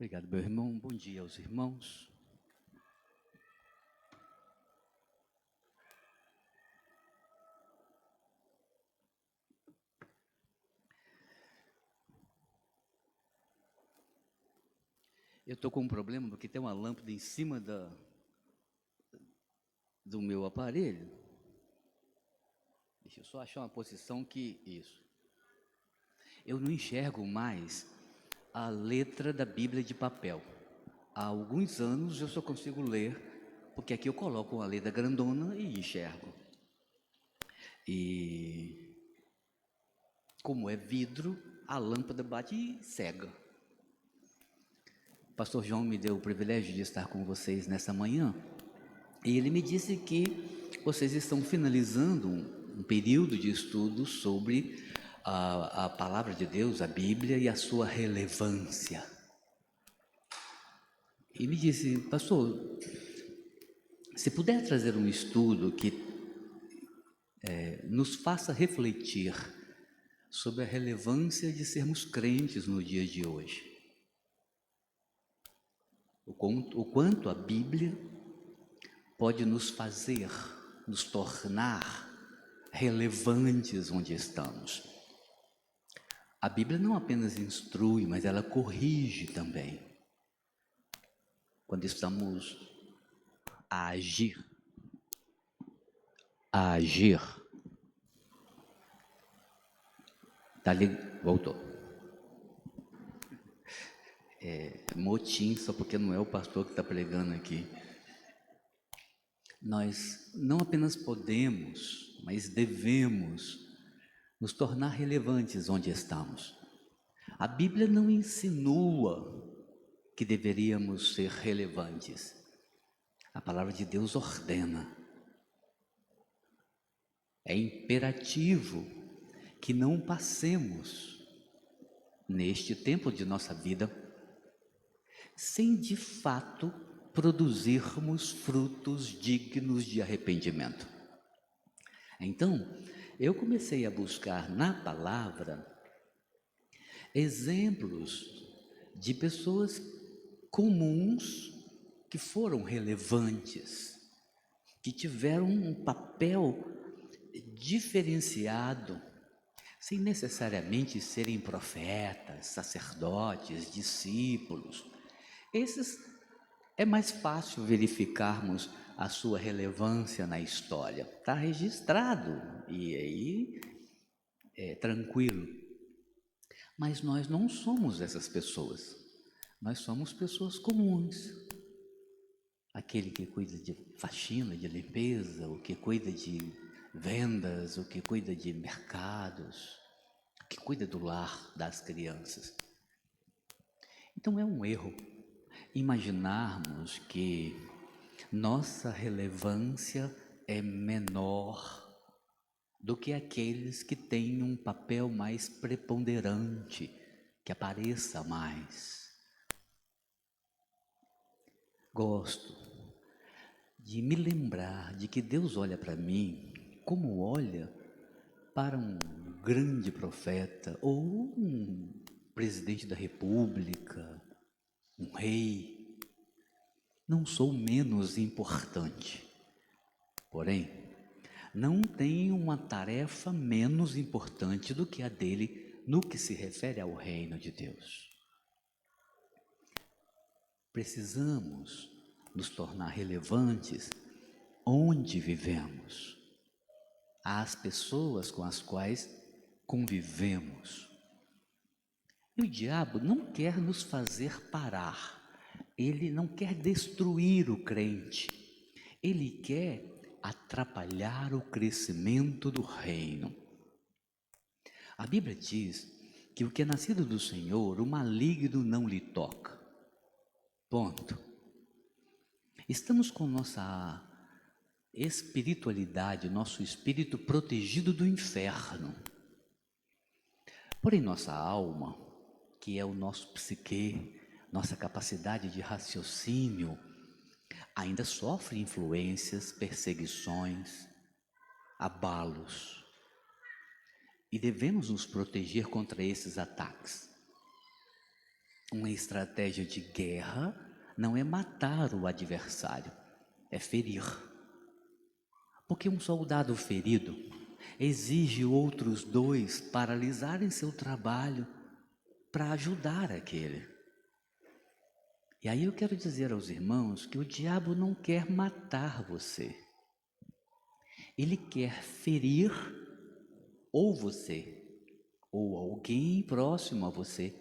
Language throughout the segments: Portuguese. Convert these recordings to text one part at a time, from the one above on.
Obrigado, meu irmão. Bom dia aos irmãos. Eu estou com um problema porque tem uma lâmpada em cima do meu aparelho. Deixa eu só achar uma posição que... Isso. Eu não enxergo mais a letra da Bíblia de papel. Há alguns anos eu só consigo ler, porque aqui eu coloco uma letra grandona e enxergo. E como é vidro, a lâmpada bate e cega. O pastor João me deu o privilégio de estar com vocês nessa manhã, e ele me disse que vocês estão finalizando um período de estudo sobre a palavra de Deus, a Bíblia e a sua relevância. E me disse, pastor, se puder trazer um estudo que nos faça refletir sobre a relevância de sermos crentes no dia de hoje. O quanto a Bíblia pode nos fazer, nos tornar relevantes onde estamos. A Bíblia não apenas instrui, mas ela corrige também. Quando estamos a agir. Tá ali, voltou. Motim, só porque não é o pastor que está pregando aqui. Nós não apenas podemos, mas devemos nos tornar relevantes onde estamos. A Bíblia não insinua que deveríamos ser relevantes. A palavra de Deus ordena. É imperativo que não passemos neste tempo de nossa vida sem de fato produzirmos frutos dignos de arrependimento. Então, eu comecei a buscar na palavra exemplos de pessoas comuns que foram relevantes, que tiveram um papel diferenciado, sem necessariamente serem profetas, sacerdotes, discípulos. Esses é mais fácil verificarmos a sua relevância na história. Está registrado e aí é tranquilo. Mas nós não somos essas pessoas. Nós somos pessoas comuns. Aquele que cuida de faxina, de limpeza, o que cuida de vendas, o que cuida de mercados, o que cuida do lar das crianças. Então é um erro imaginarmos que nossa relevância é menor do que aqueles que têm um papel mais preponderante, que apareça mais. Gosto de me lembrar de que Deus olha para mim como olha para um grande profeta ou um presidente da república, um rei. Não sou menos importante, porém, não tenho uma tarefa menos importante do que a dele no que se refere ao reino de Deus. Precisamos nos tornar relevantes onde vivemos, às pessoas com as quais convivemos. E o diabo não quer nos fazer parar, ele não quer destruir o crente, ele quer atrapalhar o crescimento do reino. A Bíblia diz que o que é nascido do Senhor, o maligno não lhe toca. Ponto. Estamos com nossa espiritualidade, nosso espírito protegido do inferno. Porém, nossa alma, que é o nosso psique, nossa capacidade de raciocínio, ainda sofre influências, perseguições, abalos. E devemos nos proteger contra esses ataques. uma estratégia de guerra não é matar o adversário, é ferir. Porque um soldado ferido exige outros dois paralisarem seu trabalho para ajudar aquele. E aí eu quero dizer aos irmãos que o diabo não quer matar você. Ele quer ferir ou você, ou alguém próximo a você,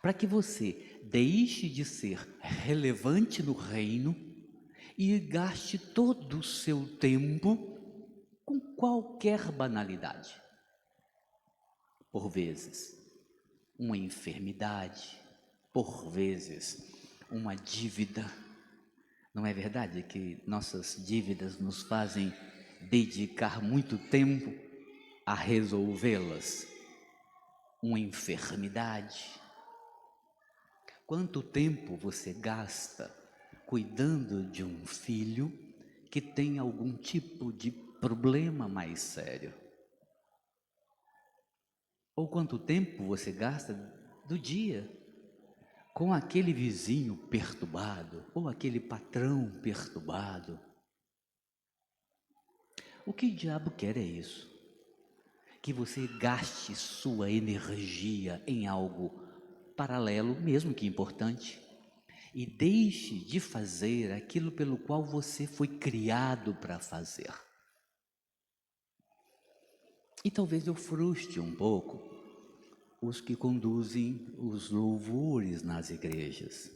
para que você deixe de ser relevante no reino e gaste todo o seu tempo com qualquer banalidade. Por vezes, uma enfermidade, por vezes, uma dívida. Não é verdade que nossas dívidas nos fazem dedicar muito tempo a resolvê-las? Uma enfermidade. Quanto tempo você gasta cuidando de um filho que tem algum tipo de problema mais sério? Ou quanto tempo você gasta do dia com aquele vizinho perturbado ou aquele patrão perturbado? O que o diabo quer é isso, que você gaste sua energia em algo paralelo, mesmo que importante, e deixe de fazer aquilo pelo qual você foi criado para fazer. E talvez eu frustre um pouco os que conduzem os louvores nas igrejas.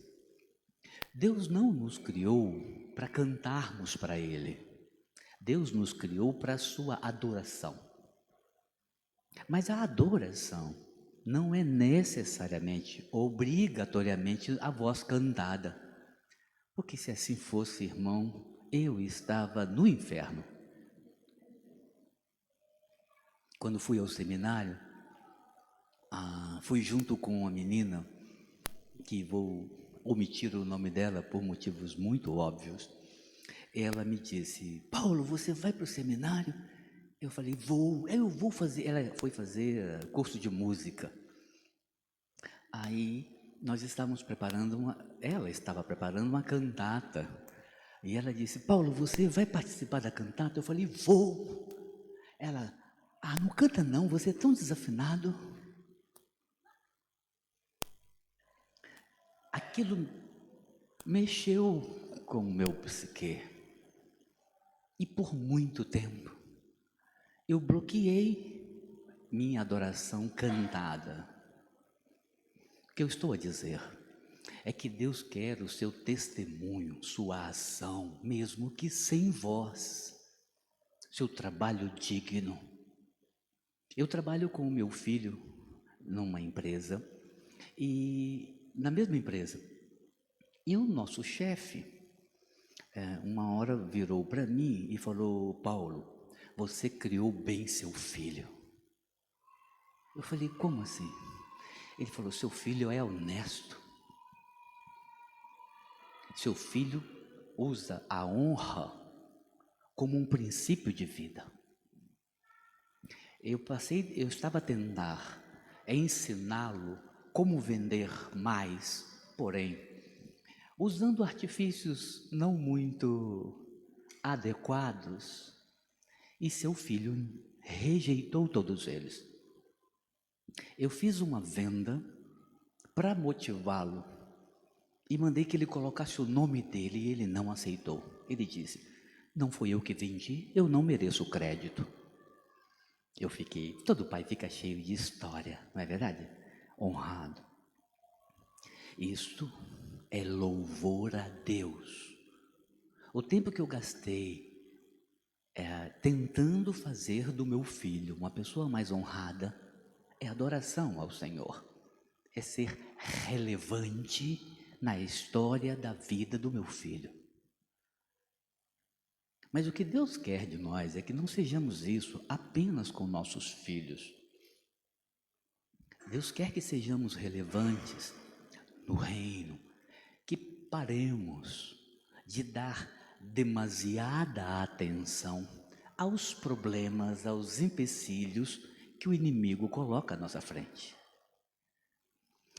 Deus não nos criou para cantarmos para Ele. Deus nos criou para a sua adoração. Mas a adoração não é necessariamente, obrigatoriamente, a voz cantada. Porque se assim fosse, irmão, eu estava no inferno. Quando fui ao seminário, fui junto com uma menina, que vou omitir o nome dela por motivos muito óbvios. Ela me disse: Paulo, você vai para o seminário? Eu falei: eu vou fazer. Ela foi fazer curso de música. Aí nós estávamos preparando ela estava preparando uma cantata. E ela disse: Paulo, você vai participar da cantata? Eu falei: vou. Ela: não canta não, você é tão desafinado. Aquilo mexeu com o meu psique. E por muito tempo eu bloqueei minha adoração cantada. O que eu estou a dizer é que Deus quer o seu testemunho, sua ação, mesmo que sem voz, seu trabalho digno. Eu trabalho com o meu filho numa empresa, e na mesma empresa, e o nosso chefe, uma hora virou para mim e falou: Paulo, você criou bem seu filho. Eu falei: como assim? Ele falou: seu filho é honesto. Seu filho usa a honra como um princípio de vida. Eu estava a tentar ensiná-lo como vender mais, porém, usando artifícios não muito adequados, e seu filho rejeitou todos eles. Eu fiz uma venda para motivá-lo e mandei que ele colocasse o nome dele, e ele não aceitou. Ele disse: não foi eu que vendi, eu não mereço crédito. Eu fiquei, todo pai fica cheio de história, não é verdade? Honrado. Isto é louvor a Deus. O tempo que eu gastei tentando fazer do meu filho uma pessoa mais honrada é adoração ao Senhor. É ser relevante na história da vida do meu filho. Mas o que Deus quer de nós é que não sejamos isso apenas com nossos filhos. Deus quer que sejamos relevantes no reino, que paremos de dar demasiada atenção aos problemas, aos empecilhos que o inimigo coloca à nossa frente.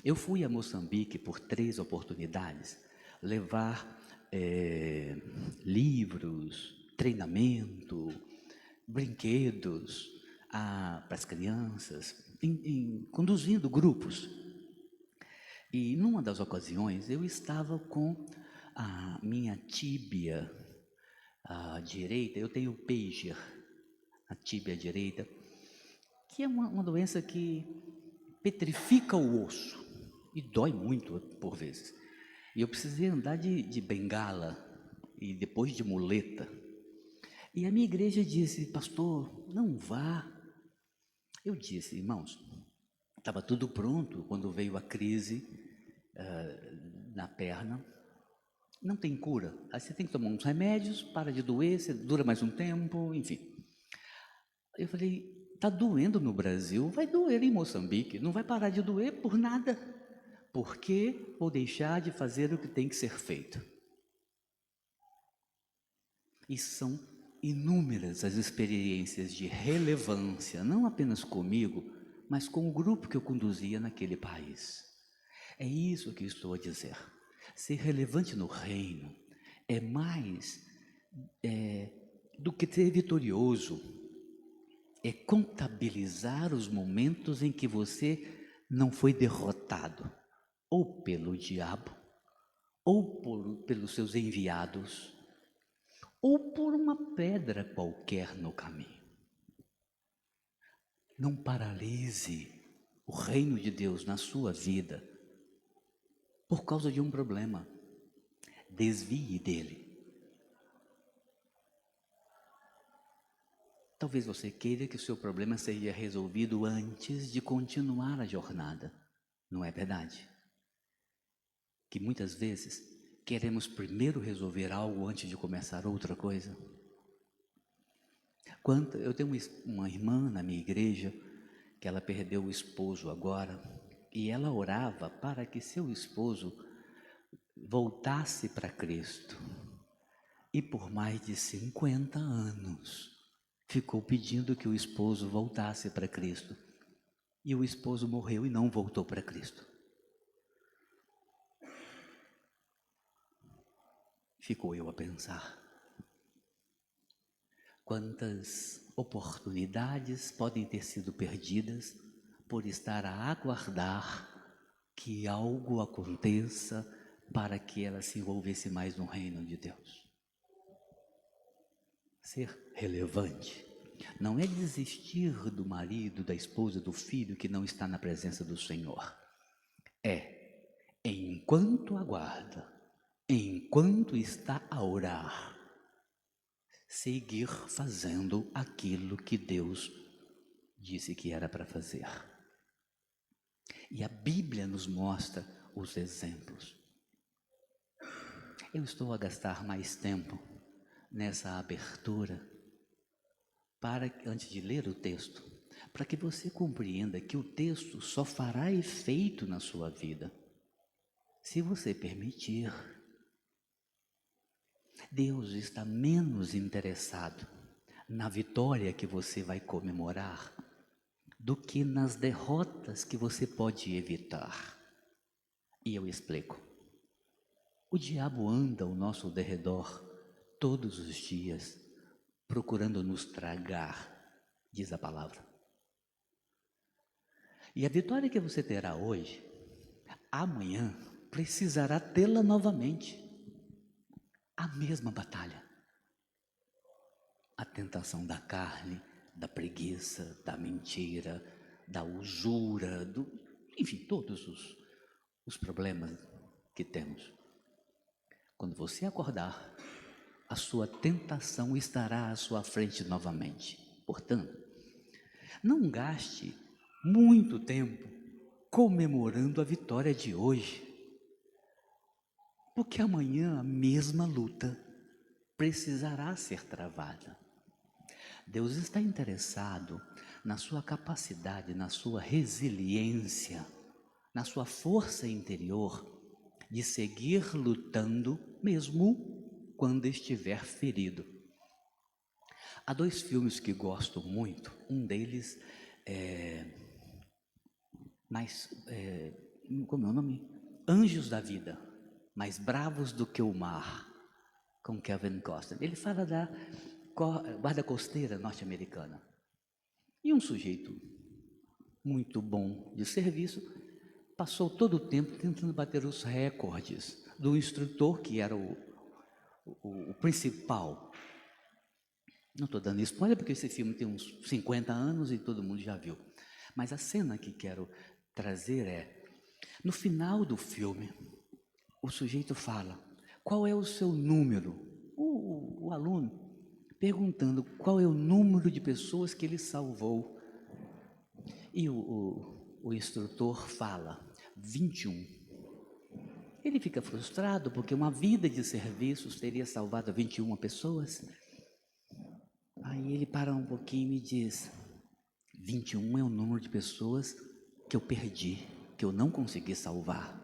Eu fui a Moçambique por 3 oportunidades, levar livros, treinamento, brinquedos para as crianças, conduzindo grupos. E numa das ocasiões eu estava com a minha tíbia direita, eu tenho pager, a tíbia direita, que é uma doença que petrifica o osso e dói muito por vezes. E eu precisei andar de bengala e depois de muleta. E a minha igreja disse: pastor, não vá. Eu disse: irmãos, estava tudo pronto quando veio a crise na perna. Não tem cura. Aí você tem que tomar uns remédios, para de doer, você dura mais um tempo, enfim. Eu falei: está doendo no Brasil, vai doer em Moçambique, não vai parar de doer por nada. Por que vou deixar de fazer o que tem que ser feito? E são inúmeras as experiências de relevância, não apenas comigo, mas com o grupo que eu conduzia naquele país. É isso que estou a dizer. Ser relevante no reino é mais do que ser vitorioso. É contabilizar os momentos em que você não foi derrotado, ou pelo diabo, ou pelos seus enviados, ou por uma pedra qualquer no caminho. Não paralise o reino de Deus na sua vida por causa de um problema. Desvie dele. Talvez você queira que o seu problema seja resolvido antes de continuar a jornada. Não é verdade? Que muitas vezes queremos primeiro resolver algo antes de começar outra coisa. Eu tenho uma irmã na minha igreja que ela perdeu o esposo agora e ela orava para que seu esposo voltasse para Cristo. E por mais de 50 anos ficou pedindo que o esposo voltasse para Cristo. E o esposo morreu e não voltou para Cristo. Ficou eu a pensar. Quantas oportunidades podem ter sido perdidas por estar a aguardar que algo aconteça para que ela se envolvesse mais no reino de Deus. Ser relevante não é desistir do marido, da esposa, do filho que não está na presença do Senhor. É, enquanto aguarda, enquanto está a orar, seguir fazendo aquilo que Deus disse que era para fazer. E a Bíblia nos mostra os exemplos. Eu estou a gastar mais tempo nessa abertura antes de ler o texto, para que você compreenda que o texto só fará efeito na sua vida se você permitir. Deus está menos interessado na vitória que você vai comemorar do que nas derrotas que você pode evitar. E eu explico. O diabo anda ao nosso derredor todos os dias, procurando nos tragar, diz a palavra. E a vitória que você terá hoje, amanhã, precisará tê-la novamente. A mesma batalha. A tentação da carne, da preguiça, da mentira, da usura, enfim, todos os problemas que temos. Quando você acordar, a sua tentação estará à sua frente novamente. Portanto, não gaste muito tempo comemorando a vitória de hoje, porque amanhã a mesma luta precisará ser travada. Deus está interessado na sua capacidade, na sua resiliência, na sua força interior de seguir lutando mesmo quando estiver ferido. Há 2 filmes que gosto muito, um deles como é o nome? Anjos da Vida, mais bravos do que o mar, com Kevin Costner. Ele fala da guarda costeira norte-americana. E um sujeito muito bom de serviço passou todo o tempo tentando bater os recordes do instrutor, que era o principal. Não estou dando spoiler porque esse filme tem uns 50 anos e todo mundo já viu. Mas a cena que quero trazer é, no final do filme, o sujeito fala, qual é o seu número? O aluno perguntando qual é o número de pessoas que ele salvou. E o instrutor fala, 21. Ele fica frustrado porque uma vida de serviços teria salvado 21 pessoas. Aí ele para um pouquinho e me diz, 21 é o número de pessoas que eu perdi, que eu não consegui salvar.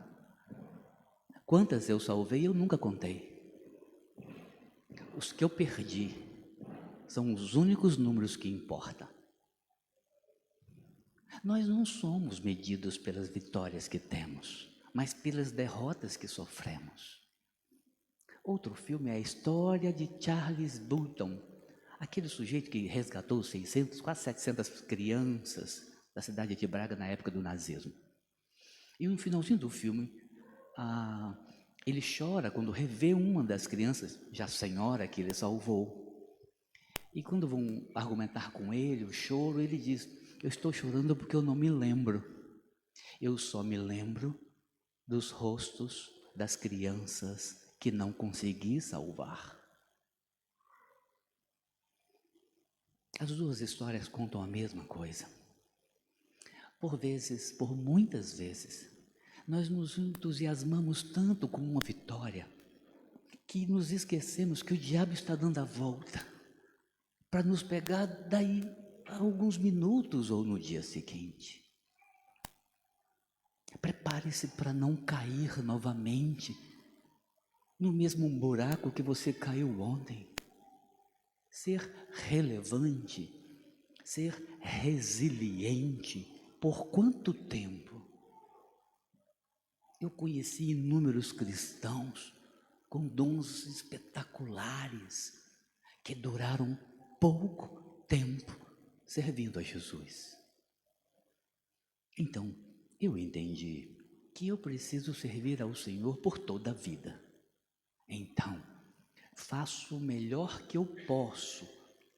Quantas eu salvei, eu nunca contei. Os que eu perdi são os únicos números que importam. Nós não somos medidos pelas vitórias que temos, mas pelas derrotas que sofremos. Outro filme é a história de Charles Button, aquele sujeito que resgatou 600, quase 700 crianças da cidade de Braga na época do nazismo. E no finalzinho do filme, ele chora quando revê uma das crianças, já senhora, que ele salvou. E quando vão argumentar com ele, o choro, ele diz, eu estou chorando porque eu não me lembro. Eu só me lembro dos rostos das crianças que não consegui salvar. As duas histórias contam a mesma coisa. Por vezes, por muitas vezes, nós nos entusiasmamos tanto com uma vitória que nos esquecemos que o diabo está dando a volta para nos pegar daí a alguns minutos ou no dia seguinte. Prepare-se para não cair novamente no mesmo buraco que você caiu ontem. Ser relevante, ser resiliente. Por quanto tempo? Eu conheci inúmeros cristãos com dons espetaculares que duraram pouco tempo servindo a Jesus. Então, eu entendi que eu preciso servir ao Senhor por toda a vida. Então, faço o melhor que eu posso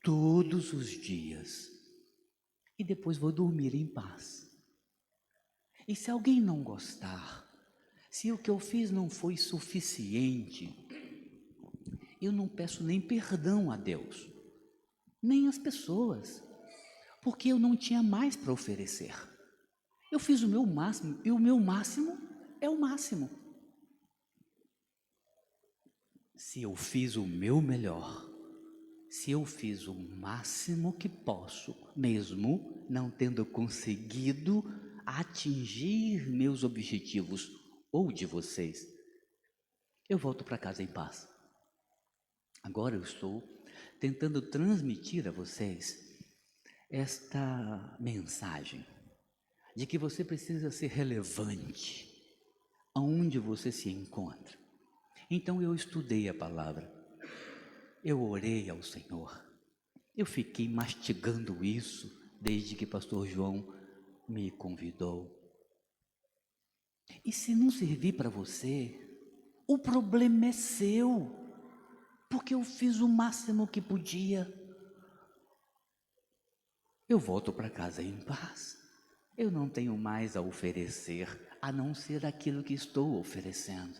todos os dias e depois vou dormir em paz. E se alguém não gostar, se o que eu fiz não foi suficiente, eu não peço nem perdão a Deus, nem às pessoas, porque eu não tinha mais para oferecer. Eu fiz o meu máximo e o meu máximo é o máximo. Se eu fiz o meu melhor, se eu fiz o máximo que posso, mesmo não tendo conseguido atingir meus objetivos ou de vocês, eu volto para casa em paz. Agora eu estou tentando transmitir a vocês esta mensagem de que você precisa ser relevante aonde você se encontra. Então eu estudei a palavra, eu orei ao Senhor, eu fiquei mastigando isso desde que pastor João me convidou. E se não servir para você, o problema é seu, porque eu fiz o máximo que podia. Eu volto para casa em paz. Eu não tenho mais a oferecer, a não ser aquilo que estou oferecendo.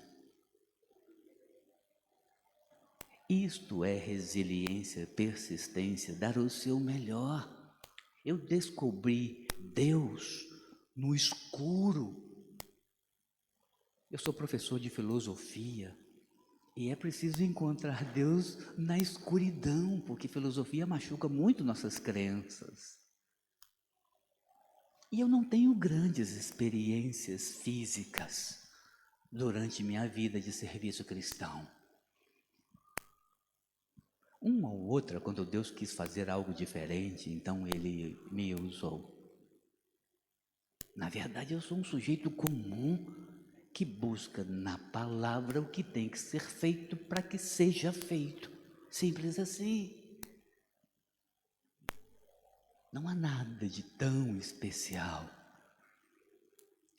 Isto é resiliência, persistência, dar o seu melhor. Eu descobri Deus no escuro. Eu sou professor de filosofia e é preciso encontrar Deus na escuridão, porque filosofia machuca muito nossas crenças. E eu não tenho grandes experiências físicas durante minha vida de serviço cristão. Uma ou outra, quando Deus quis fazer algo diferente, então Ele me usou. Na verdade, eu sou um sujeito comum que busca na palavra o que tem que ser feito para que seja feito. Simples assim. Não há nada de tão especial.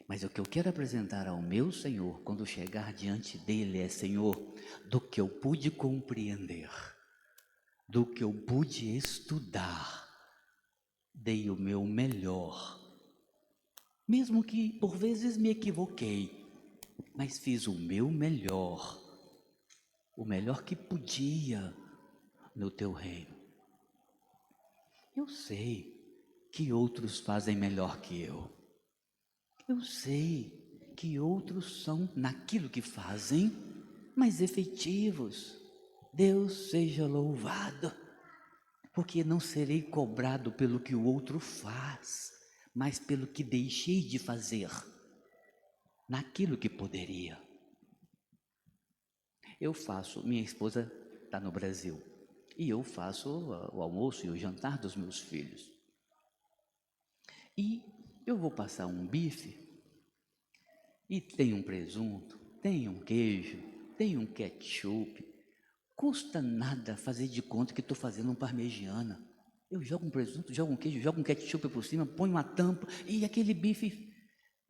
Mas o que eu quero apresentar ao meu Senhor, quando chegar diante dele, é: Senhor, do que eu pude compreender, do que eu pude estudar, dei o meu melhor. Mesmo que por vezes me equivoquei, mas fiz o meu melhor, o melhor que podia no teu reino. Eu sei que outros fazem melhor que eu. Eu sei que outros são, naquilo que fazem, mais efetivos. Deus seja louvado, porque não serei cobrado pelo que o outro faz, mas pelo que deixei de fazer, naquilo que poderia. Eu faço, minha esposa está no Brasil, e eu faço o almoço e o jantar dos meus filhos. E eu vou passar um bife, e tem um presunto, tem um queijo, tem um ketchup. Custa nada fazer de conta que estou fazendo um parmegiana. Eu jogo um presunto, jogo um queijo, jogo um ketchup por cima, ponho uma tampa, e aquele bife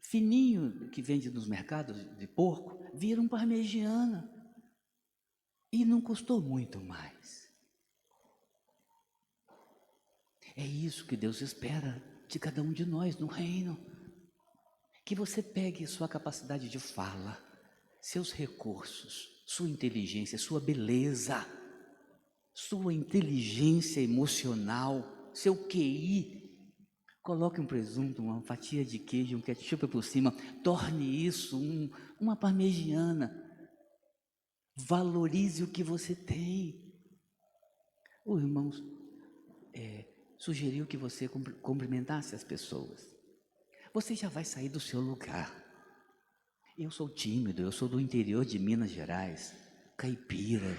fininho que vende nos mercados de porco, vira um parmegiana. E não custou muito mais. É isso que Deus espera de cada um de nós no reino. Que você pegue sua capacidade de fala, seus recursos, sua inteligência, sua beleza, sua inteligência emocional, seu QI. Coloque um presunto, uma fatia de queijo, um ketchup por cima. Torne isso uma parmegiana. Valorize o que você tem. O irmão sugeriu que você cumprimentasse as pessoas. Você já vai sair do seu lugar. Eu sou tímido, eu sou do interior de Minas Gerais, caipira.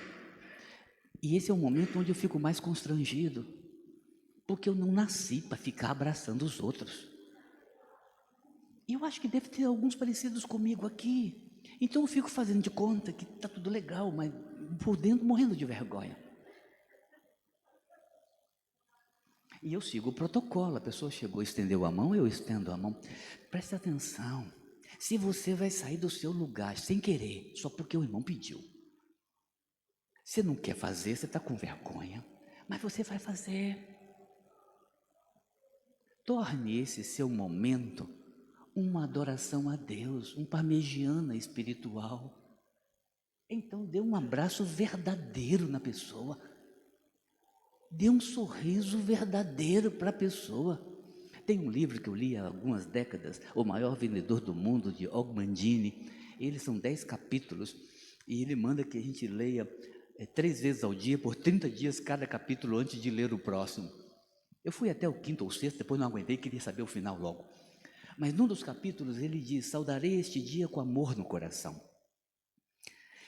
E esse é o momento onde eu fico mais constrangido, porque eu não nasci para ficar abraçando os outros. E eu acho que deve ter alguns parecidos comigo aqui. Então eu fico fazendo de conta que está tudo legal, mas por dentro morrendo de vergonha. E eu sigo o protocolo, a pessoa chegou, estendeu a mão, eu estendo a mão. Preste atenção, se você vai sair do seu lugar sem querer, só porque o irmão pediu. Você não quer fazer, você está com vergonha, mas você vai fazer. Torne esse seu momento uma adoração a Deus, um parmegiana espiritual. Então dê um abraço verdadeiro na pessoa. Dê um sorriso verdadeiro para a pessoa. Tem um livro que eu li há algumas décadas, O Maior Vendedor do Mundo, de Og Mandini. Eles são 10 capítulos e ele manda que a gente leia 3 vezes ao dia, por 30 dias cada capítulo, antes de ler o próximo. Eu fui até o 5º ou 6º, depois não aguentei, queria saber o final logo. Mas num dos capítulos ele diz: saudarei este dia com amor no coração.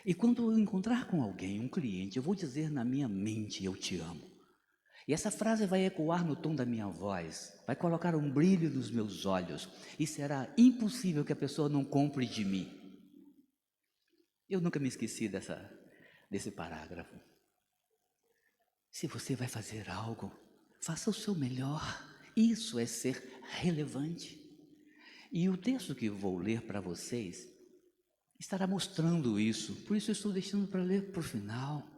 E quando eu encontrar com alguém, um cliente, eu vou dizer na minha mente: eu te amo. E essa frase vai ecoar no tom da minha voz, vai colocar um brilho nos meus olhos, e será impossível que a pessoa não compre de mim. Eu nunca me esqueci desse parágrafo. Se você vai fazer algo, faça o seu melhor. Isso é ser relevante. E o texto que eu vou ler para vocês estará mostrando isso, por isso eu estou deixando para ler para o final.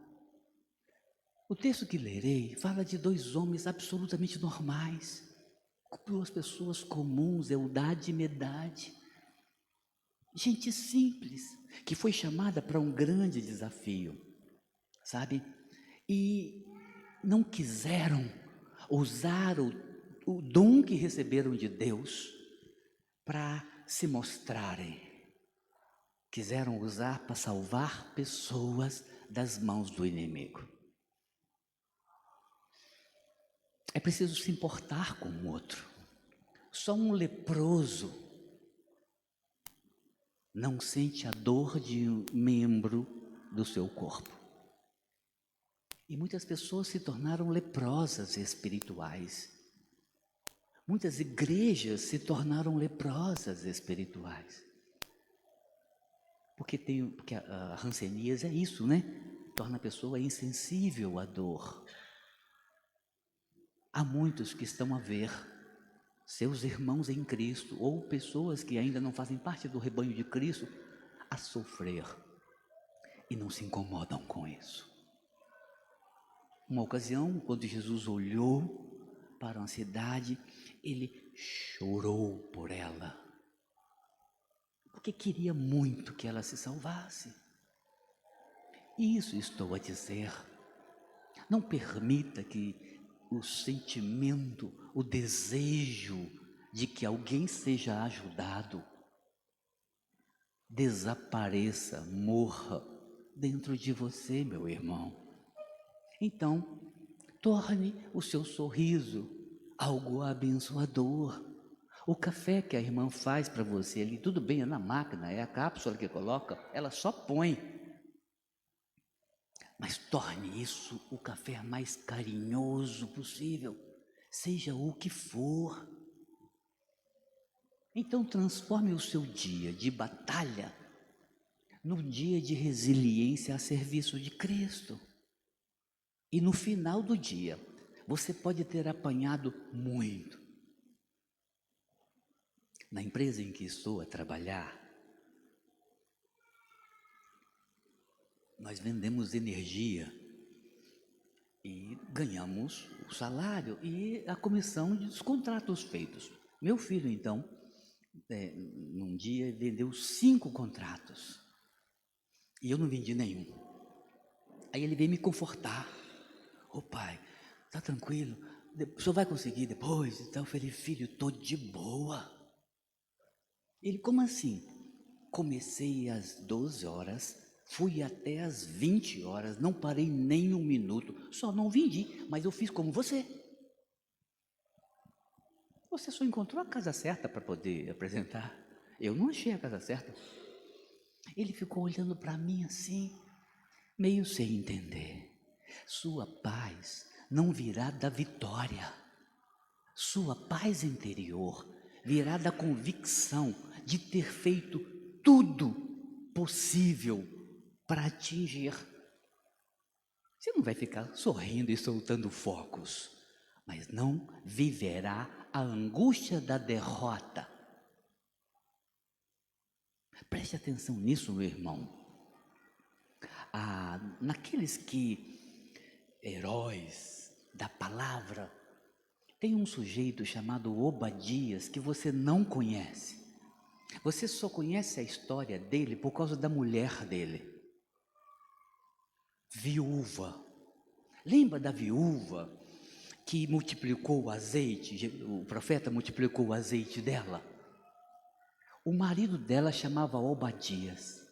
O texto que lerei fala de 2 homens absolutamente normais, 2 pessoas comuns, Eldade e Medade, gente simples, que foi chamada para um grande desafio, sabe? E não quiseram usar o dom que receberam de Deus para se mostrarem. Quiseram usar para salvar pessoas das mãos do inimigo. É preciso se importar com o outro. Só um leproso não sente a dor de um membro do seu corpo. E muitas pessoas se tornaram leprosas espirituais, Muitas igrejas se tornaram leprosas espirituais. Porque a hanseníase é isso, né? Torna a pessoa insensível à dor. Há muitos que estão a ver seus irmãos em Cristo, ou pessoas que ainda não fazem parte do rebanho de Cristo, a sofrer e não se incomodam com isso. Uma ocasião, quando Jesus olhou para uma cidade, ele chorou por ela, porque queria muito que ela se salvasse. Isso estou a dizer. Não permita que o sentimento, o desejo de que alguém seja ajudado desapareça, morra dentro de você, meu irmão. Então, torne o seu sorriso algo abençoador. O café que a irmã faz para você ali, tudo bem, é na máquina, é a cápsula que coloca, ela só põe. Mas torne isso o café mais carinhoso possível, seja o que for. Então transforme o seu dia de batalha num dia de resiliência a serviço de Cristo. E no final do dia, você pode ter apanhado muito. Na empresa em que estou a trabalhar, nós vendemos energia e ganhamos o salário e a comissão dos contratos feitos. Meu filho, então, num dia vendeu 5 contratos e eu não vendi nenhum. Aí ele veio me confortar. Ô pai, tá tranquilo, o senhor vai conseguir depois? Então eu falei, filho, estou de boa. Ele, como assim? Comecei às 12 horas, fui até às 20 horas, não parei nem um minuto, só não vendi, mas eu fiz como você. Você só encontrou a casa certa para poder apresentar. Eu não achei a casa certa. Ele ficou olhando para mim assim, meio sem entender. Sua paz não virá da vitória. Sua paz interior virá da convicção de ter feito tudo possível para atingir. Você não vai ficar sorrindo e soltando focos, mas não viverá a angústia da derrota. Preste atenção nisso, meu irmão. Naqueles heróis da palavra, tem um sujeito chamado Obadias que você não conhece. Você só conhece a história dele por causa da mulher dele. Viúva. Lembra da viúva que multiplicou o azeite? O profeta multiplicou o azeite dela. O marido dela chamava Obadias.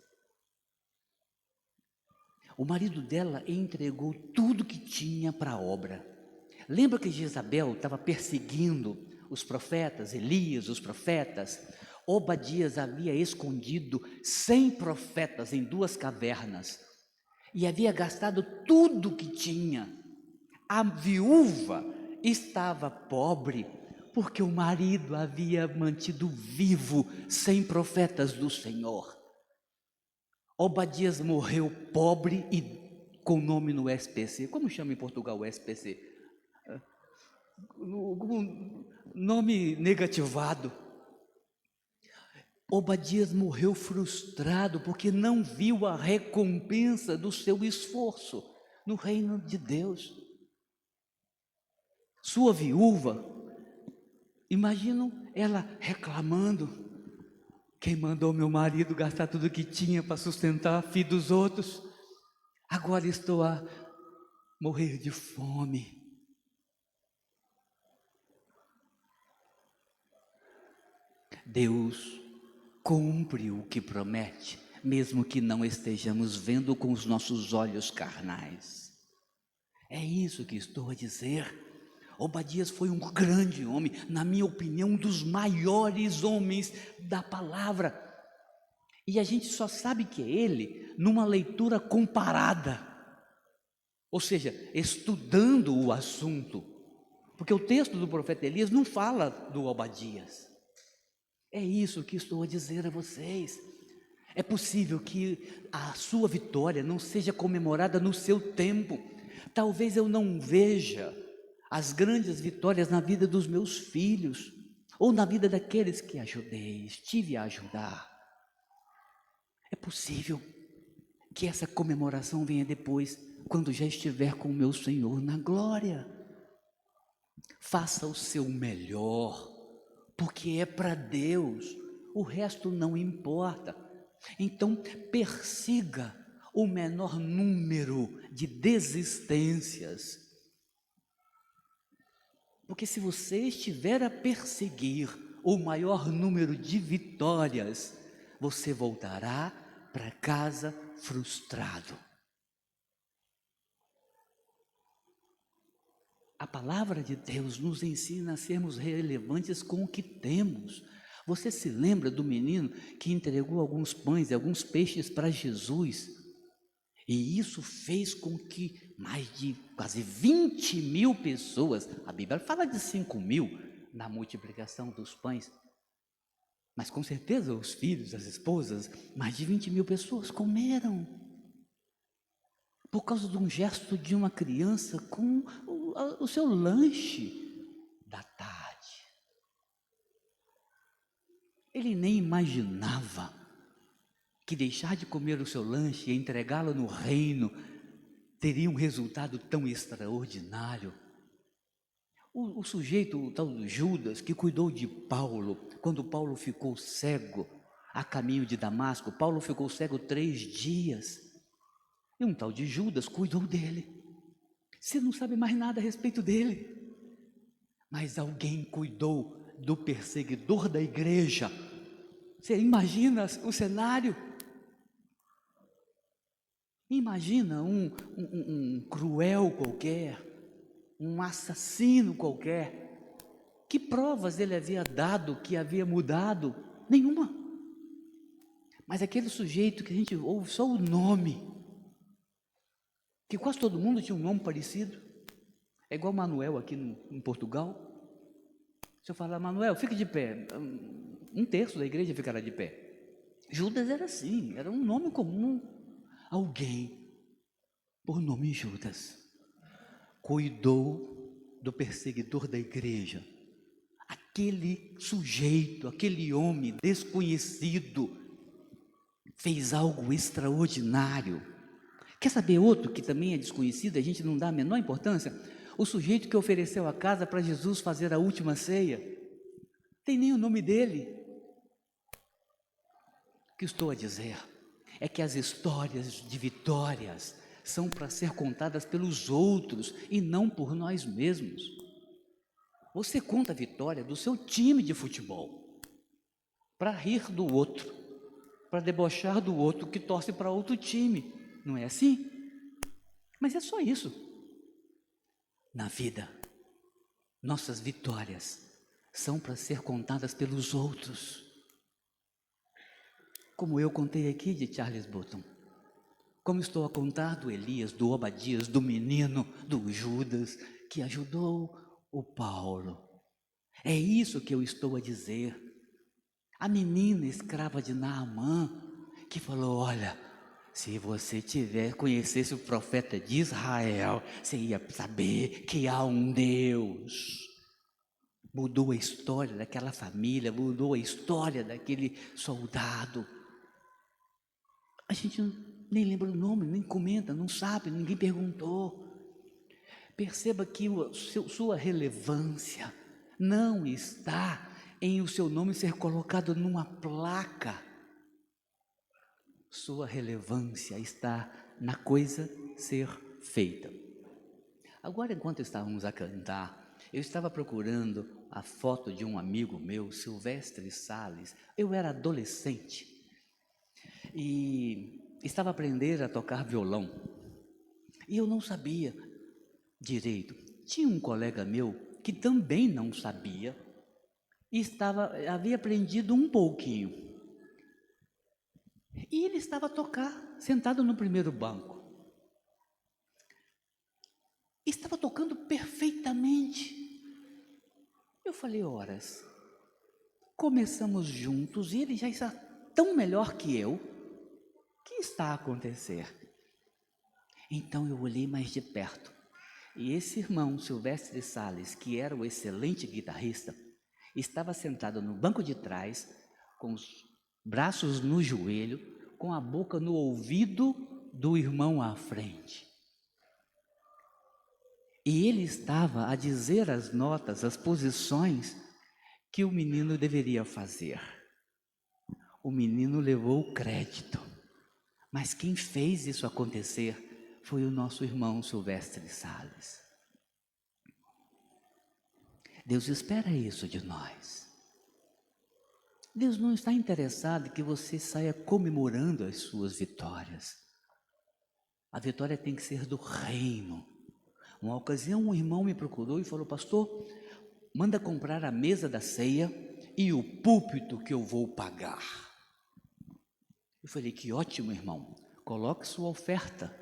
O marido dela entregou tudo que tinha para a obra. Lembra que Jezabel estava perseguindo os profetas, Elias, os profetas? Obadias havia escondido 100 profetas em 2 cavernas e havia gastado tudo que tinha. A viúva estava pobre porque o marido havia mantido vivo 100 profetas do Senhor. Obadias morreu pobre e com nome no SPC. Como chama em Portugal o SPC? Nome negativado. Obadias morreu frustrado porque não viu a recompensa do seu esforço no reino de Deus. Sua viúva, imaginam ela reclamando: quem mandou meu marido gastar tudo que tinha para sustentar a filha dos outros? Agora estou a morrer de fome. Deus cumpre o que promete, mesmo que não estejamos vendo com os nossos olhos carnais. É isso que estou a dizer. Obadias foi um grande homem, na minha opinião, um dos maiores homens da palavra. E a gente só sabe que é ele numa leitura comparada, ou seja, estudando o assunto Porque o texto do profeta Elias não fala do Obadias. É isso que estou a dizer a vocês. É possível que a sua vitória não seja comemorada no seu tempo. Talvez eu não veja as grandes vitórias na vida dos meus filhos, ou na vida daqueles que ajudei, estive a ajudar. É possível que essa comemoração venha depois, quando já estiver com o meu Senhor na glória. Faça o seu melhor, porque é para Deus, o resto não importa. Então, persiga o menor número de desistências, porque se você estiver a perseguir o maior número de vitórias, você voltará para casa frustrado. A palavra de Deus nos ensina a sermos relevantes com o que temos. Você se lembra do menino que entregou alguns pães e alguns peixes para Jesus? E isso fez com que mais de quase 20.000 pessoas, a Bíblia fala de 5.000 na multiplicação dos pães, mas com certeza os filhos, as esposas, mais de 20.000 pessoas comeram. Por causa de um gesto de uma criança com o seu lanche da tarde. Ele nem imaginava que deixar de comer o seu lanche e entregá-lo no reino teria um resultado tão extraordinário. O sujeito, o tal de Judas, que cuidou de Paulo, quando Paulo ficou cego a caminho de Damasco, Paulo ficou cego 3 dias, e um tal de Judas cuidou dele. Você não sabe mais nada a respeito dele, mas alguém cuidou do perseguidor da igreja. Você imagina o cenário? Imagina um cruel qualquer, um assassino qualquer. Que provas ele havia dado que havia mudado? Nenhuma. Mas aquele sujeito que a gente ouve só o nome, que quase todo mundo tinha um nome parecido, é igual Manuel aqui em Portugal. Se eu falar, Manuel, fique de pé, 1/3 da igreja ficará de pé. Judas era assim, era um nome comum. Alguém, por nome Judas, cuidou do perseguidor da igreja. Aquele sujeito, aquele homem desconhecido, fez algo extraordinário. Quer saber outro que também é desconhecido, a gente não dá a menor importância? O sujeito que ofereceu a casa para Jesus fazer a última ceia, tem nem o nome dele. O que estou a dizer é que as histórias de vitórias são para ser contadas pelos outros e não por nós mesmos. Você conta a vitória do seu time de futebol para rir do outro, para debochar do outro que torce para outro time, não é assim? Mas é só isso. Na vida, nossas vitórias são para ser contadas pelos outros. Como eu contei aqui de Charles Button, como estou a contar do Elias, do Obadias, do menino, do Judas, que ajudou o Paulo. É isso que eu estou a dizer. A menina escrava de Naamã, que falou, olha, se você conhecesse o profeta de Israel, você ia saber que há um Deus. Mudou a história daquela família, mudou a história daquele soldado. A gente nem lembra o nome, nem comenta, não sabe, ninguém perguntou. Perceba que sua relevância não está em o seu nome ser colocado numa placa. Sua relevância está na coisa ser feita. Agora, enquanto estávamos a cantar, eu estava procurando a foto de um amigo meu, Silvestre Salles. Eu era adolescente e estava a aprender a tocar violão. E eu não sabia direito. Tinha um colega meu que também não sabia e havia aprendido um pouquinho. E ele estava a tocar, sentado no primeiro banco. Estava tocando perfeitamente. falei, horas, começamos juntos e ele já está tão melhor que eu. O que está a acontecer? Então eu olhei mais de perto. E esse irmão, Silvestre Salles, que era o excelente guitarrista, estava sentado no banco de trás, com os braços no joelho, com a boca no ouvido do irmão à frente. E ele estava a dizer as notas, as posições que o menino deveria fazer. O menino levou o crédito, mas quem fez isso acontecer foi o nosso irmão Silvestre Salles. Deus espera isso de nós. Deus não está interessado em que você saia comemorando as suas vitórias. A vitória tem que ser do reino. Uma ocasião um irmão me procurou e falou, pastor, manda comprar a mesa da ceia e o púlpito que eu vou pagar. Eu falei, que ótimo, irmão, coloque sua oferta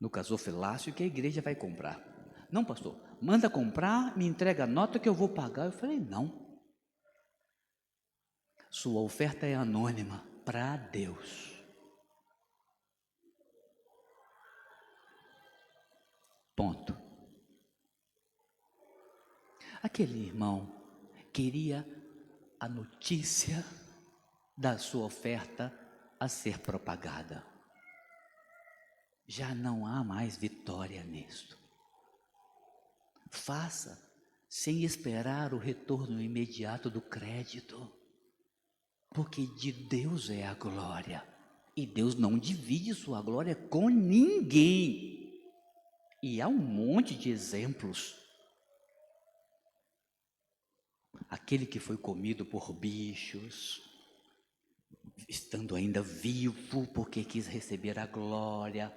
no gasofilácio que a igreja vai comprar. Não, pastor, manda comprar, me entrega a nota que eu vou pagar. Eu falei, não. Sua oferta é anônima para Deus. Ponto. Aquele irmão queria a notícia da sua oferta a ser propagada. Já não há mais vitória nisto. Faça sem esperar o retorno imediato do crédito, porque de Deus é a glória, e Deus não divide sua glória com ninguém. E há um monte de exemplos. Aquele que foi comido por bichos, estando ainda vivo, porque quis receber a glória.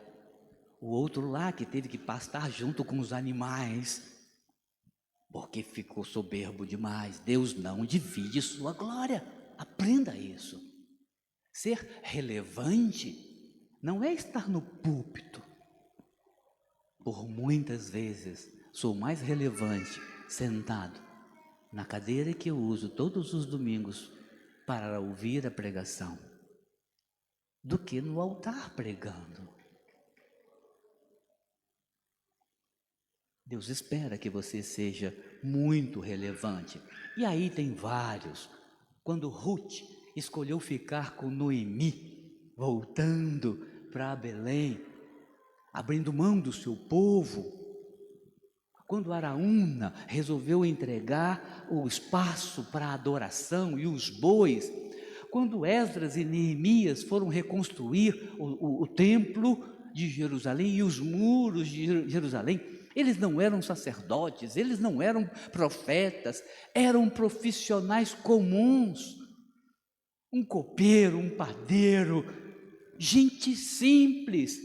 O outro lá que teve que pastar junto com os animais, porque ficou soberbo demais. Deus não divide sua glória. Aprenda isso. Ser relevante não é estar no púlpito. Por muitas vezes sou mais relevante sentado na cadeira que eu uso todos os domingos para ouvir a pregação, do que no altar pregando. Deus espera que você seja muito relevante. E aí tem vários. Quando Ruth escolheu ficar com Noemi, voltando para Belém, abrindo mão do seu povo. Quando Araúna resolveu entregar o espaço para a adoração e os bois. Quando Esdras e Neemias foram reconstruir o templo de Jerusalém e os muros de Jerusalém, eles não eram sacerdotes, eles não eram profetas, eram profissionais comuns. Um copeiro, um padeiro, gente simples,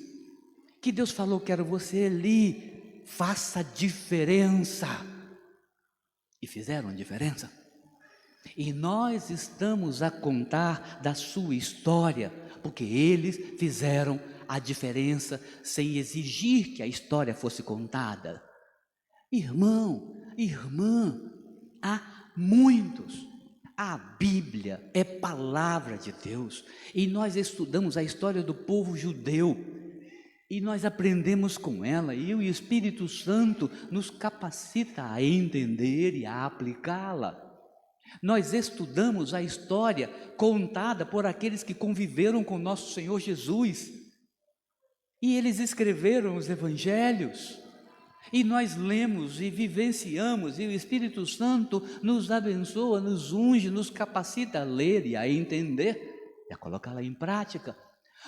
que Deus falou, quero você ali, faça diferença. E fizeram diferença. E nós estamos a contar da sua história, porque eles fizeram a diferença sem exigir que a história fosse contada. Irmão, irmã, há muitos. A Bíblia é palavra de Deus e nós estudamos a história do povo judeu e nós aprendemos com ela e o Espírito Santo nos capacita a entender e a aplicá-la. Nós estudamos a história contada por aqueles que conviveram com nosso Senhor Jesus e eles escreveram os evangelhos. E nós lemos e vivenciamos, e o Espírito Santo nos abençoa, nos unge, nos capacita a ler e a entender e a colocá-la em prática.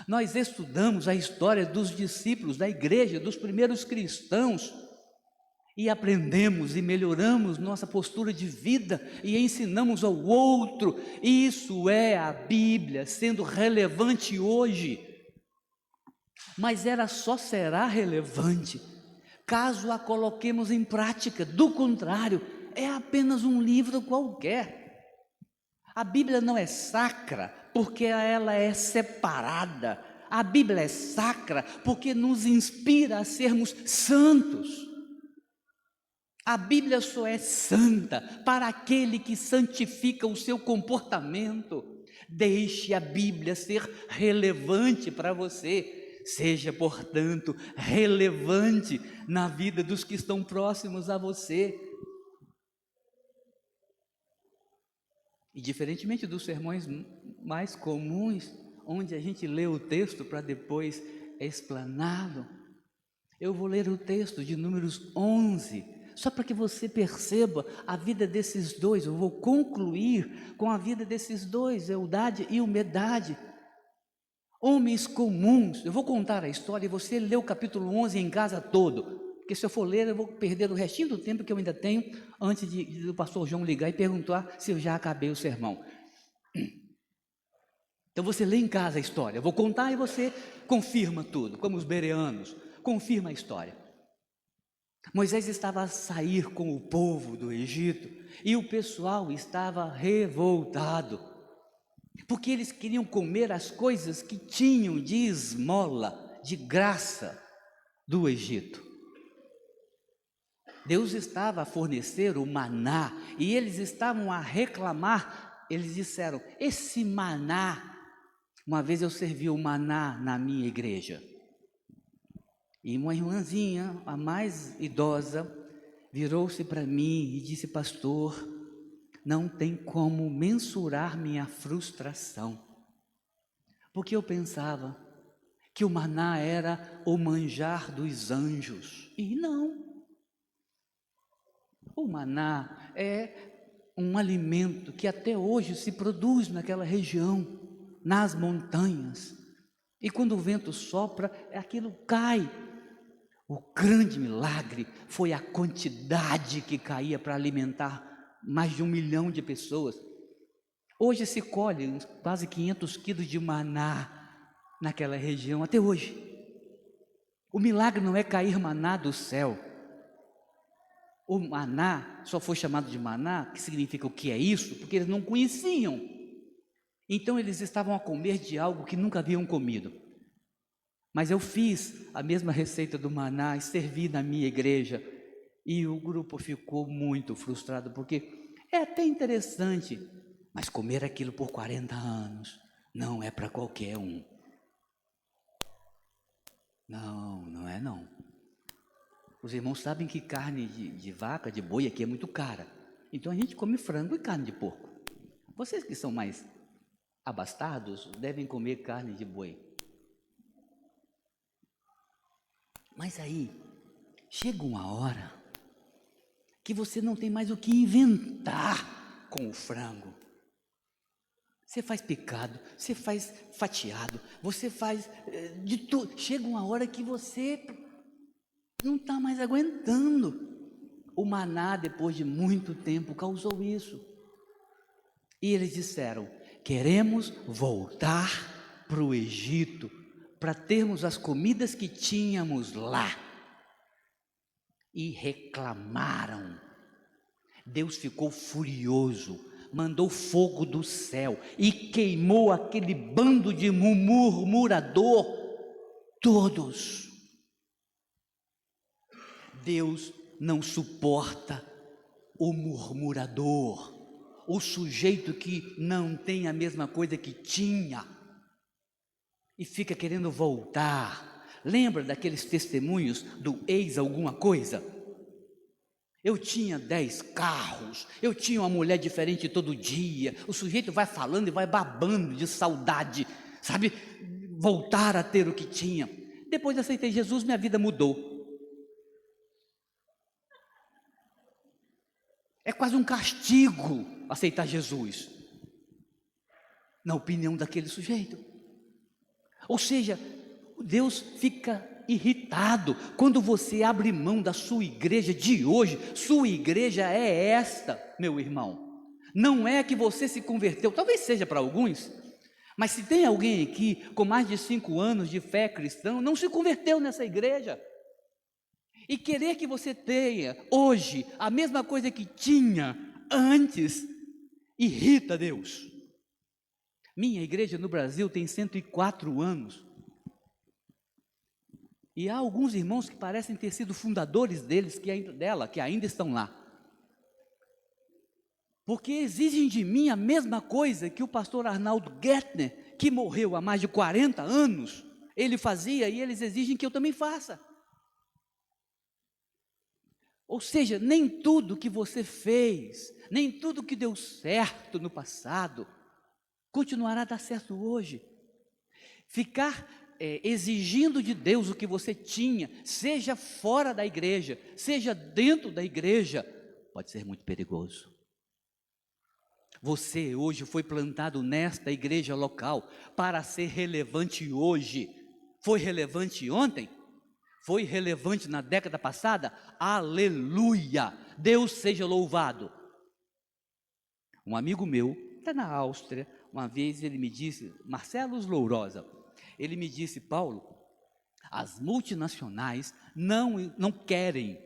Nós estudamos a história dos discípulos da igreja, dos primeiros cristãos, e aprendemos e melhoramos nossa postura de vida e ensinamos ao outro. Isso é a Bíblia sendo relevante hoje. Mas ela só será relevante caso a coloquemos em prática. Do contrário, é apenas um livro qualquer. A Bíblia não é sacra porque ela é separada. A Bíblia é sacra porque nos inspira a sermos santos. A Bíblia só é santa para aquele que santifica o seu comportamento. Deixe a Bíblia ser relevante para você. Seja, portanto, relevante na vida dos que estão próximos a você. E diferentemente dos sermões mais comuns, onde a gente lê o texto para depois explaná-lo, eu vou ler o texto de Números 11, só para que você perceba a vida desses dois. Eu vou concluir com a vida desses dois, Eldade e o Medade, homens comuns. Eu vou contar a história e você lê o capítulo 11 em casa todo, porque se eu for ler eu vou perder o restinho do tempo que eu ainda tenho, antes do pastor João ligar e perguntar se eu já acabei o sermão. Então você lê em casa a história, eu vou contar e você confirma tudo, como os bereanos, confirma a história. Moisés estava a sair com o povo do Egito e o pessoal estava revoltado, porque eles queriam comer as coisas que tinham de esmola, de graça do Egito. Deus estava a fornecer o maná e eles estavam a reclamar. Eles disseram: esse maná, uma vez eu servi o maná na minha igreja, e uma irmãzinha, a mais idosa, virou-se para mim e disse: pastor, não tem como mensurar minha frustração, porque eu pensava que o maná era o manjar dos anjos, e não. O maná é um alimento que até hoje se produz naquela região, nas montanhas, e quando o vento sopra, aquilo cai. O grande milagre foi a quantidade que caía para alimentar mais de 1 milhão de pessoas. Hoje se colhe quase 500 quilos de maná naquela região, até hoje. O milagre não é cair maná do céu. O maná só foi chamado de maná, que significa o que é isso, porque eles não conheciam. Então eles estavam a comer de algo que nunca haviam comido. Mas eu fiz a mesma receita do maná e servi na minha igreja, e o grupo ficou muito frustrado, porque é até interessante, mas comer aquilo por 40 anos não é para qualquer um. Não, não é não. Os irmãos sabem que carne de vaca, de boi aqui é muito cara. Então a gente come frango e carne de porco. Vocês que são mais abastados devem comer carne de boi. Mas aí, chega uma hora que você não tem mais o que inventar com o frango. Você faz picado, você faz fatiado, você faz de tudo. Chega uma hora que você não está mais aguentando. O maná, depois de muito tempo, causou isso. E eles disseram: queremos voltar para o Egito, para termos as comidas que tínhamos lá. E reclamaram. Deus ficou furioso, mandou fogo do céu e queimou aquele bando de murmurador, todos. Deus não suporta o murmurador, o sujeito que não tem a mesma coisa que tinha e fica querendo voltar. Lembra daqueles testemunhos do ex alguma coisa? Eu tinha 10 carros, eu tinha uma mulher diferente todo dia. O sujeito vai falando e vai babando de saudade, sabe? Voltar a ter o que tinha. Depois de aceitar Jesus, minha vida mudou. É quase um castigo aceitar Jesus, na opinião daquele sujeito. Ou seja, Deus fica irritado quando você abre mão da sua igreja de hoje. Sua igreja é esta, meu irmão. Não é que você se converteu, talvez seja para alguns, mas se tem alguém aqui com mais de 5 anos de fé cristã, não se converteu nessa igreja, e querer que você tenha hoje a mesma coisa que tinha antes, irrita Deus. Minha igreja no Brasil tem 104 anos. E há alguns irmãos que parecem ter sido fundadores dela, que ainda estão lá. Porque exigem de mim a mesma coisa que o pastor Arnaldo Gettner, que morreu há mais de 40 anos, ele fazia, e eles exigem que eu também faça. Ou seja, nem tudo que você fez, nem tudo que deu certo no passado, continuará a dar certo hoje. Ficar exigindo de Deus o que você tinha, seja fora da igreja, seja dentro da igreja, pode ser muito perigoso. Você hoje foi plantado nesta igreja local para ser relevante hoje. Foi relevante ontem? Foi relevante na década passada? Aleluia! Deus seja louvado. Um amigo meu, está na Áustria, uma vez ele me disse, Marcelo Lourosa, ele me disse, Paulo, as multinacionais não querem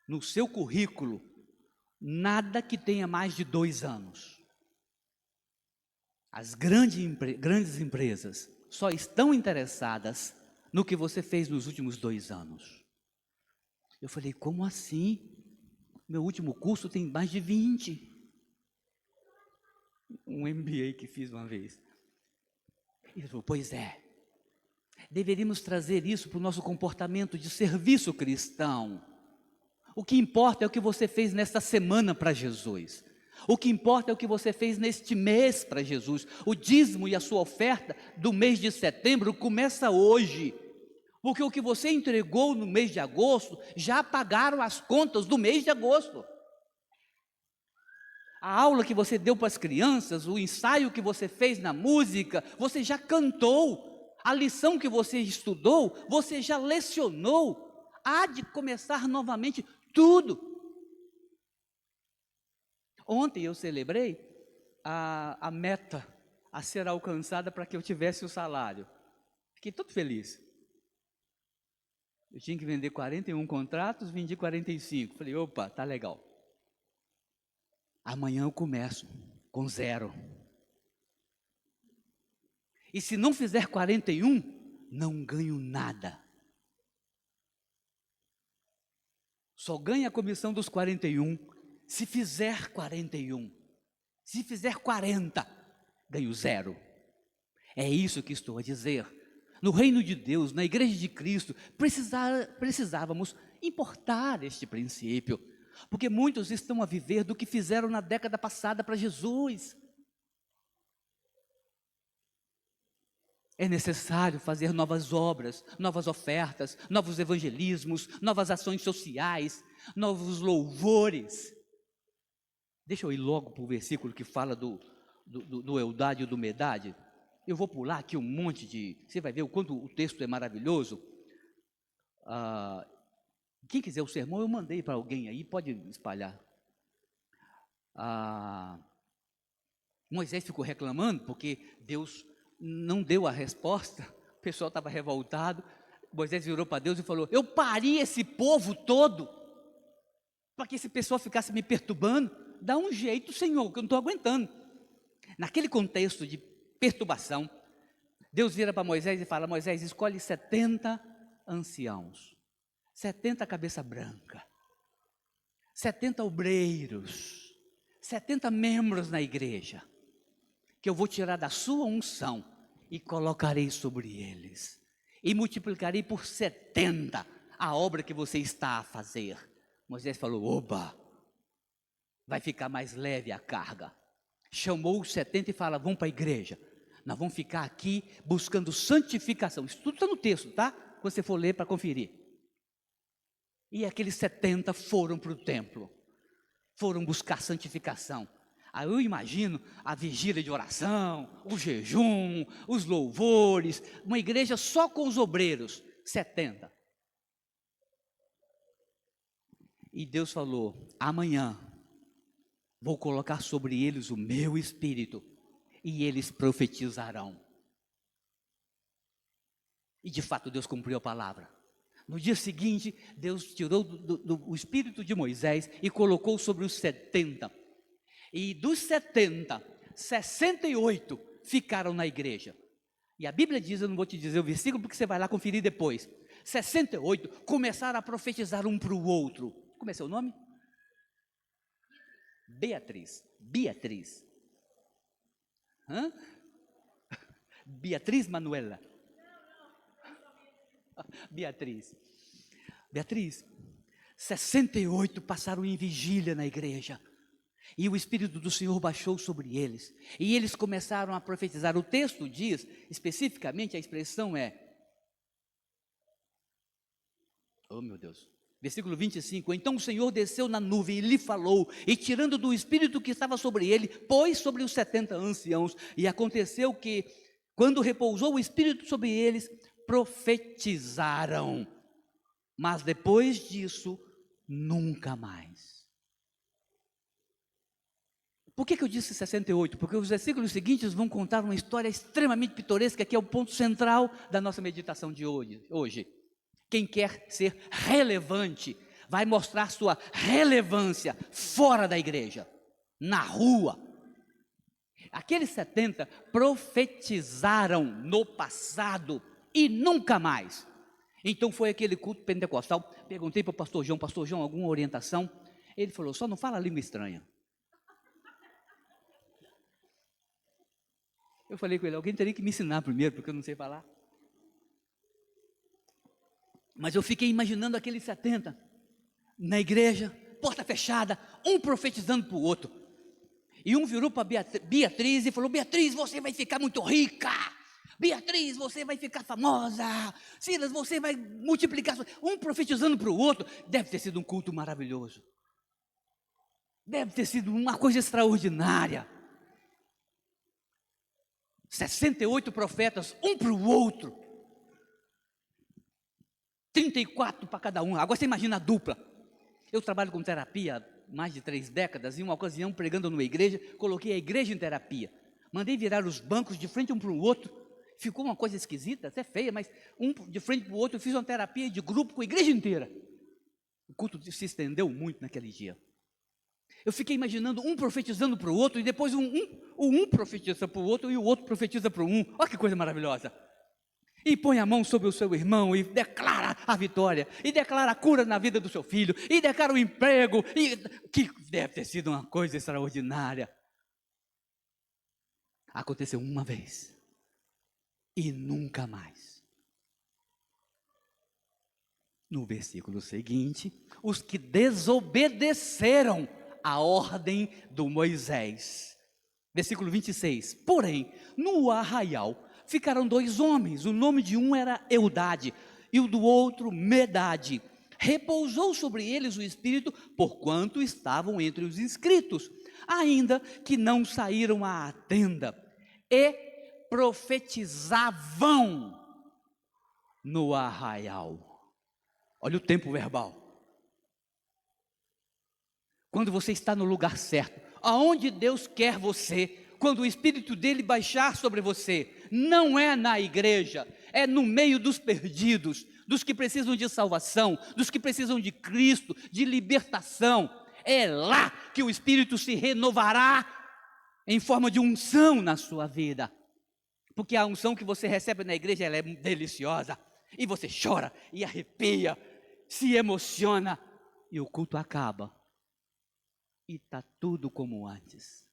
no seu currículo nada que tenha mais de 2 anos. As grandes empresas só estão interessadas no que você fez nos últimos 2 anos. Eu falei, como assim? Meu último curso tem mais de 20. Um MBA que fiz uma vez. Ele falou, pois é. Deveríamos trazer isso para o nosso comportamento de serviço cristão. O que importa é o que você fez nesta semana para Jesus. O que importa é o que você fez neste mês para Jesus. O dízimo e a sua oferta do mês de setembro começa hoje. Porque o que você entregou no mês de agosto, já pagaram as contas do mês de agosto. A aula que você deu para as crianças, o ensaio que você fez na música, você já cantou. A lição que você estudou, você já lecionou. Há de começar novamente tudo. Ontem eu celebrei a meta a ser alcançada para que eu tivesse o salário. Fiquei todo feliz. Eu tinha que vender 41 contratos, vendi 45. Falei, opa, tá legal. Amanhã eu começo com 0. E se não fizer 41, não ganho nada. Só ganha a comissão dos 41 se fizer 41. Se fizer 40, ganho 0. É isso que estou a dizer. No reino de Deus, na igreja de Cristo, precisávamos importar este princípio. Porque muitos estão a viver do que fizeram na década passada para Jesus. É necessário fazer novas obras, novas ofertas, novos evangelismos, novas ações sociais, novos louvores. Deixa eu ir logo para o versículo que fala do Eldade e do Medade. Eu vou pular aqui um monte de... Você vai ver o quanto o texto é maravilhoso. Quem quiser o sermão, eu mandei para alguém aí, pode espalhar. Moisés ficou reclamando porque Deus não deu a resposta. O pessoal estava revoltado. Moisés virou para Deus e falou, eu pari esse povo todo para que esse pessoal ficasse me perturbando. Dá um jeito, Senhor, que eu não estou aguentando. Naquele contexto de perturbação, Deus vira para Moisés e fala, Moisés, escolhe 70 anciãos, 70 cabeça branca, 70 obreiros, 70 membros na igreja, que eu vou tirar da sua unção e colocarei sobre eles, e multiplicarei por 70 a obra que você está a fazer. Moisés falou, oba, vai ficar mais leve a carga. Chamou os 70 e fala, vamos para a igreja. Nós vamos ficar aqui buscando santificação. Isso tudo está no texto, tá? Quando você for ler para conferir. E aqueles 70 foram para o templo. Foram buscar santificação. Aí eu imagino a vigília de oração, o jejum, os louvores. Uma igreja só com os obreiros. 70. E Deus falou, amanhã vou colocar sobre eles o meu espírito e eles profetizarão. E de fato Deus cumpriu a palavra. No dia seguinte, Deus tirou o espírito de Moisés e colocou sobre os 70. E dos 70, 68 ficaram na igreja. E a Bíblia diz, eu não vou te dizer o versículo porque você vai lá conferir depois. 68 começaram a profetizar um para o outro. Como é seu nome? Beatriz. Hã? Beatriz Manuela. Beatriz, 68 passaram em vigília na igreja. E o Espírito do Senhor baixou sobre eles. E eles começaram a profetizar. O texto diz, especificamente, a expressão é... Oh, meu Deus. Versículo 25. Então o Senhor desceu na nuvem e lhe falou, e tirando do Espírito que estava sobre ele, pôs sobre os 70 anciãos. E aconteceu que, quando repousou o Espírito sobre eles, profetizaram. Mas depois disso, nunca mais. Por que eu disse 68? Porque os versículos seguintes vão contar uma história extremamente pitoresca, que é o ponto central da nossa meditação de hoje. Quem quer ser relevante, vai mostrar sua relevância fora da igreja, na rua. Aqueles 70 profetizaram no passado e nunca mais. Então foi aquele culto pentecostal. Perguntei para o pastor João, alguma orientação? Ele falou, só não fala língua estranha. Eu falei com ele, alguém teria que me ensinar primeiro, porque eu não sei falar. Mas eu fiquei imaginando aqueles 70 na igreja, porta fechada, um profetizando para o outro. E um virou para Beatriz e falou, Beatriz, você vai ficar muito rica. Beatriz, você vai ficar famosa. Silas, você vai multiplicar. Um profetizando para o outro. Deve ter sido um culto maravilhoso. Deve ter sido uma coisa extraordinária. 68 profetas, um para o outro. 34 para cada um. Agora você imagina a dupla. Eu trabalho com terapia há mais de 3 décadas. Em uma ocasião, pregando numa igreja, coloquei a igreja em terapia. Mandei virar os bancos de frente um para o outro. Ficou uma coisa esquisita, até feia, mas um de frente para o outro. Eu fiz uma terapia de grupo com a igreja inteira. O culto se estendeu muito naquele dia. Eu fiquei imaginando um profetizando para o outro, e depois um profetiza para o outro e o outro profetiza para um. Olha que coisa maravilhosa. E põe a mão sobre o seu irmão e declara a vitória, e declara a cura na vida do seu filho, e declara o emprego, que deve ter sido uma coisa extraordinária. Aconteceu uma vez, e nunca mais. No versículo seguinte, os que desobedeceram a ordem do Moisés. Versículo 26. Porém, no arraial ficaram 2 homens, o nome de um era Eudade, e o do outro Medade. Repousou sobre eles o Espírito, porquanto estavam entre os inscritos, ainda que não saíram à tenda, e profetizavam no arraial. Olha o tempo verbal. Quando você está no lugar certo, aonde Deus quer você, quando o Espírito dele baixar sobre você, não é na igreja, é no meio dos perdidos, dos que precisam de salvação, dos que precisam de Cristo, de libertação. É lá que o Espírito se renovará em forma de unção na sua vida. Porque a unção que você recebe na igreja, ela é deliciosa, e você chora, e arrepia, se emociona, e o culto acaba, e está tudo como antes.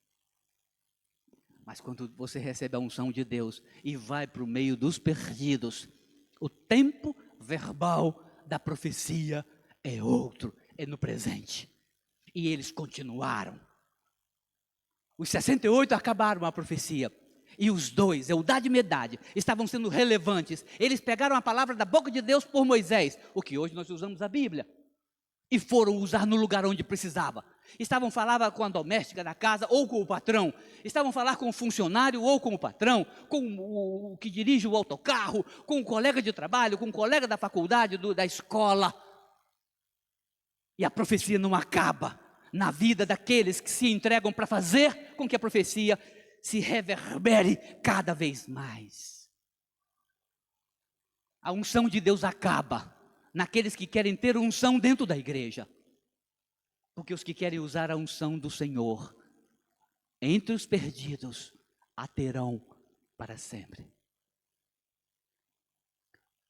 Mas quando você recebe a unção de Deus, e vai para o meio dos perdidos, o tempo verbal da profecia é outro, é no presente. E eles continuaram. Os 68 acabaram a profecia. E os 2, Eudade e Medade, estavam sendo relevantes. Eles pegaram a palavra da boca de Deus por Moisés, o que hoje nós usamos a Bíblia, e foram usar no lugar onde precisava. Estavam falando com a doméstica da casa ou com o patrão. Estavam falando com o funcionário ou com o patrão, com o que dirige o autocarro, com o colega de trabalho, com o colega da faculdade, da escola. E a profecia não acaba na vida daqueles que se entregam para fazer com que a profecia se reverbere cada vez mais. A unção de Deus acaba naqueles que querem ter unção dentro da igreja. Porque os que querem usar a unção do Senhor, entre os perdidos, a terão para sempre.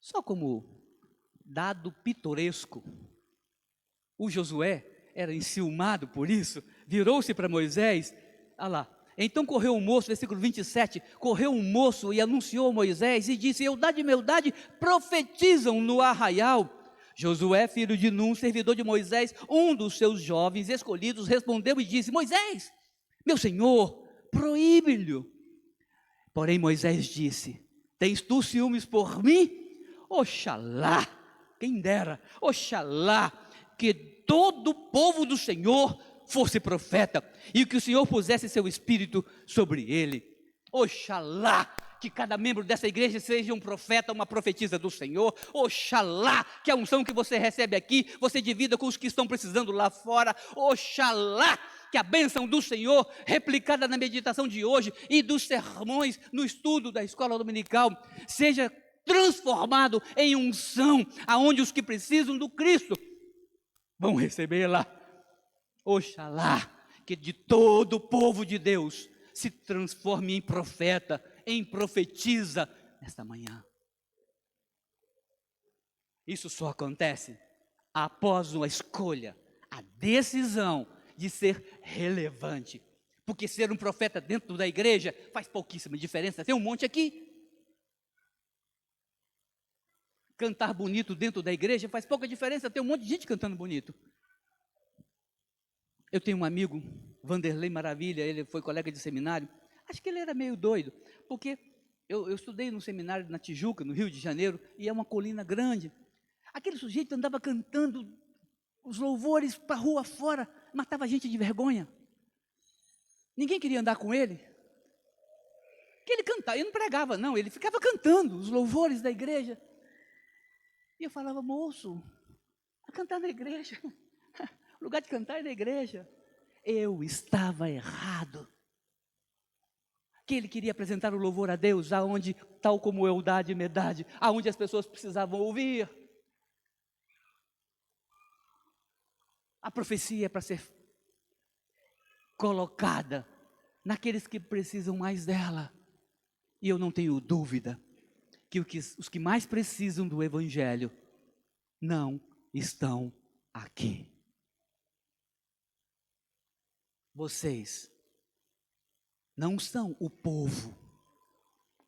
Só como dado pitoresco. O Josué era enciumado por isso, virou-se para Moisés, olha lá. Então correu um moço, versículo 27, correu um moço e anunciou a Moisés e disse: Eldade e Meldade profetizam no arraial. Josué, filho de Num, servidor de Moisés, um dos seus jovens escolhidos, respondeu e disse: Moisés, meu senhor, proíbe-lhe. Porém Moisés disse: Tens tu ciúmes por mim? Oxalá, quem dera, oxalá, que todo o povo do Senhor fosse profeta, e que o Senhor pusesse seu espírito sobre ele. Oxalá, que cada membro dessa igreja seja um profeta, uma profetisa do Senhor. Oxalá, que a unção que você recebe aqui, você divida com os que estão precisando lá fora. Oxalá, que a bênção do Senhor, replicada na meditação de hoje e dos sermões no estudo da escola dominical, seja transformado em unção, aonde os que precisam do Cristo vão recebê-la. Oxalá, que de todo o povo de Deus se transforme em profeta, em profetisa nesta manhã. Isso só acontece após uma escolha, a decisão de ser relevante. Porque ser um profeta dentro da igreja faz pouquíssima diferença. Tem um monte aqui. Cantar bonito dentro da igreja faz pouca diferença. Tem um monte de gente cantando bonito. Eu tenho um amigo, Vanderlei Maravilha, ele foi colega de seminário. Acho que ele era meio doido, porque eu estudei no seminário na Tijuca, no Rio de Janeiro, e é uma colina grande. Aquele sujeito andava cantando os louvores para a rua fora, matava a gente de vergonha. Ninguém queria andar com ele. Que ele cantava, ele não pregava não, ele ficava cantando os louvores da igreja. E eu falava: moço, a cantar na igreja. O lugar de cantar é na igreja. Eu estava errado. Que ele queria apresentar o louvor a Deus, aonde, tal como Eldade e Medade, aonde as pessoas precisavam ouvir. A profecia é para ser colocada naqueles que precisam mais dela. E eu não tenho dúvida que os que mais precisam do Evangelho não estão aqui. Vocês não são o povo,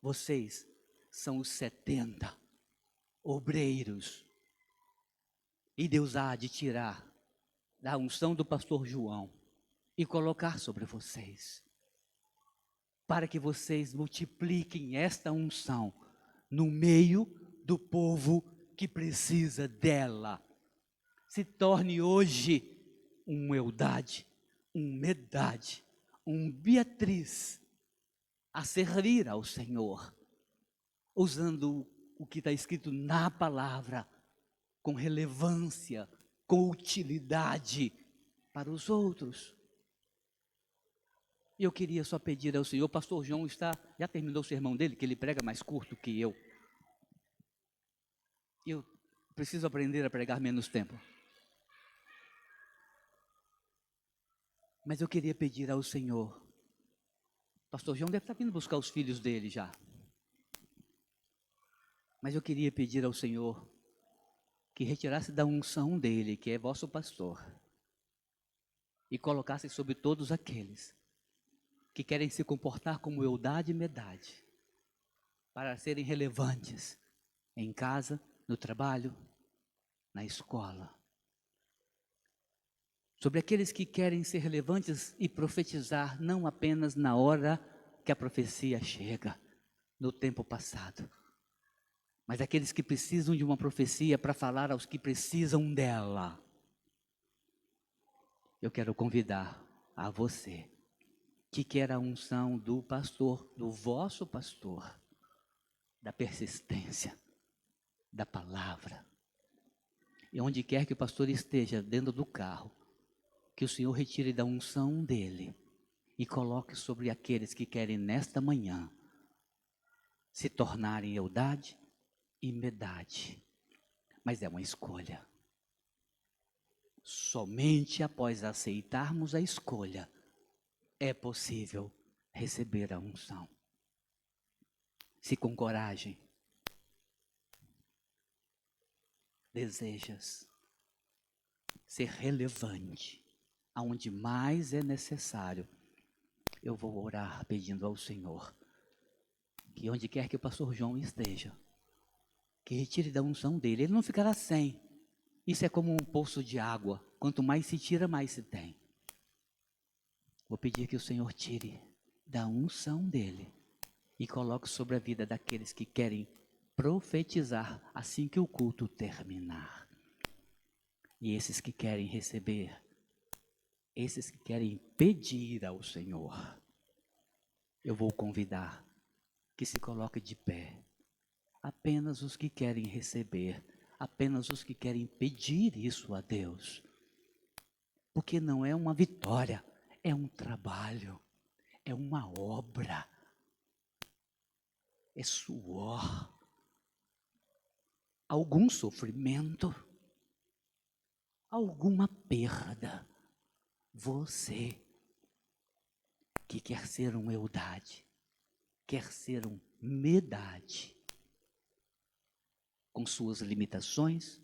vocês são os 70 obreiros. E Deus há de tirar da unção do pastor João e colocar sobre vocês, para que vocês multipliquem esta unção no meio do povo que precisa dela. Se torne hoje um Eldade, um Medade, um Beatriz, a servir ao Senhor, usando o que está escrito na palavra, com relevância, com utilidade para os outros. E eu queria só pedir ao Senhor, o pastor João já terminou o sermão dele, que ele prega mais curto que eu. Eu preciso aprender a pregar menos tempo. Mas eu queria pedir ao Senhor, pastor João deve estar vindo buscar os filhos dele já. Mas eu queria pedir ao Senhor que retirasse da unção dele, que é vosso pastor, e colocasse sobre todos aqueles que querem se comportar como Eldade e Medade, para serem relevantes em casa, no trabalho, na escola. Sobre aqueles que querem ser relevantes e profetizar não apenas na hora que a profecia chega, no tempo passado, mas aqueles que precisam de uma profecia para falar aos que precisam dela. Eu quero convidar a você, que quer a unção do pastor, do vosso pastor, da persistência, da palavra. E onde quer que o pastor esteja dentro do carro, que o Senhor retire da unção dele e coloque sobre aqueles que querem nesta manhã se tornarem Eldade e Medade. Mas é uma escolha. Somente após aceitarmos a escolha é possível receber a unção. Se com coragem, desejas ser relevante, aonde mais é necessário, eu vou orar pedindo ao Senhor que onde quer que o pastor João esteja, que retire da unção dele, ele não ficará sem. Isso é como um poço de água, quanto mais se tira, mais se tem. Vou pedir que o Senhor tire da unção dele e coloque sobre a vida daqueles que querem profetizar assim que o culto terminar. E esses que querem receber, esses que querem pedir ao Senhor, eu vou convidar que se coloque de pé. Apenas os que querem receber, apenas os que querem pedir isso a Deus. Porque não é uma vitória, é um trabalho, é uma obra, é suor, algum sofrimento, alguma perda. Você que quer ser um Eudade, quer ser um Medade, com suas limitações,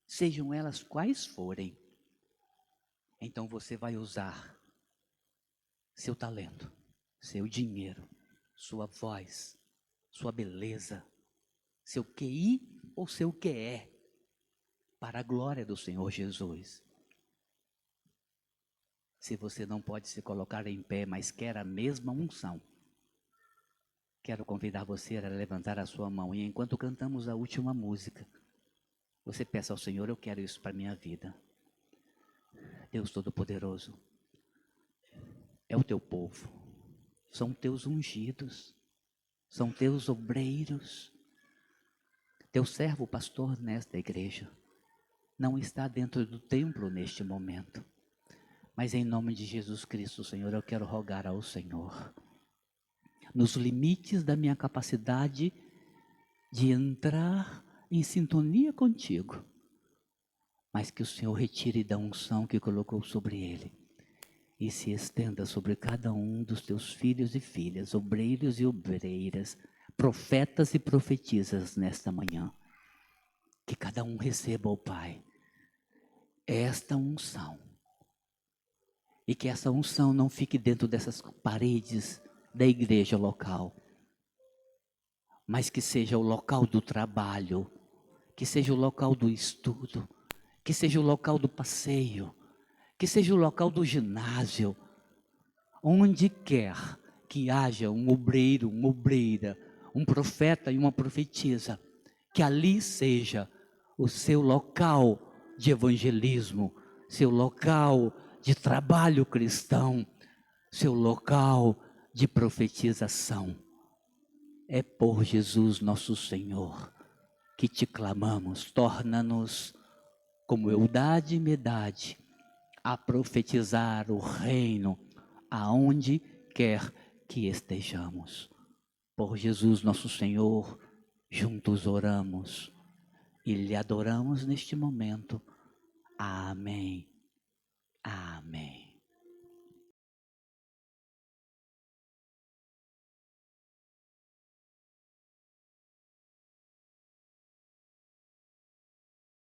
sejam elas quais forem, então você vai usar seu talento, seu dinheiro, sua voz, sua beleza, seu QI ou seu QE, para a glória do Senhor Jesus. Se você não pode se colocar em pé, mas quer a mesma unção, quero convidar você a levantar a sua mão e enquanto cantamos a última música, você peça ao Senhor, eu quero isso para a minha vida. Deus Todo-Poderoso, é o teu povo, são teus ungidos, são teus obreiros. Teu servo pastor nesta igreja não está dentro do templo neste momento. Mas em nome de Jesus Cristo, Senhor, eu quero rogar ao Senhor, nos limites da minha capacidade de entrar em sintonia contigo, mas que o Senhor retire da unção que colocou sobre ele e se estenda sobre cada um dos teus filhos e filhas, obreiros e obreiras, profetas e profetisas nesta manhã. Que cada um receba, ó Pai, esta unção. E que essa unção não fique dentro dessas paredes da igreja local, mas que seja o local do trabalho, que seja o local do estudo, que seja o local do passeio, que seja o local do ginásio, onde quer que haja um obreiro, uma obreira, um profeta e uma profetisa, que ali seja o seu local de evangelismo, seu local de trabalho cristão, seu local de profetização. É por Jesus nosso Senhor que te clamamos, torna-nos como Eudade e Medade a profetizar o reino aonde quer que estejamos. Por Jesus nosso Senhor, juntos oramos e lhe adoramos neste momento. Amém. Amém.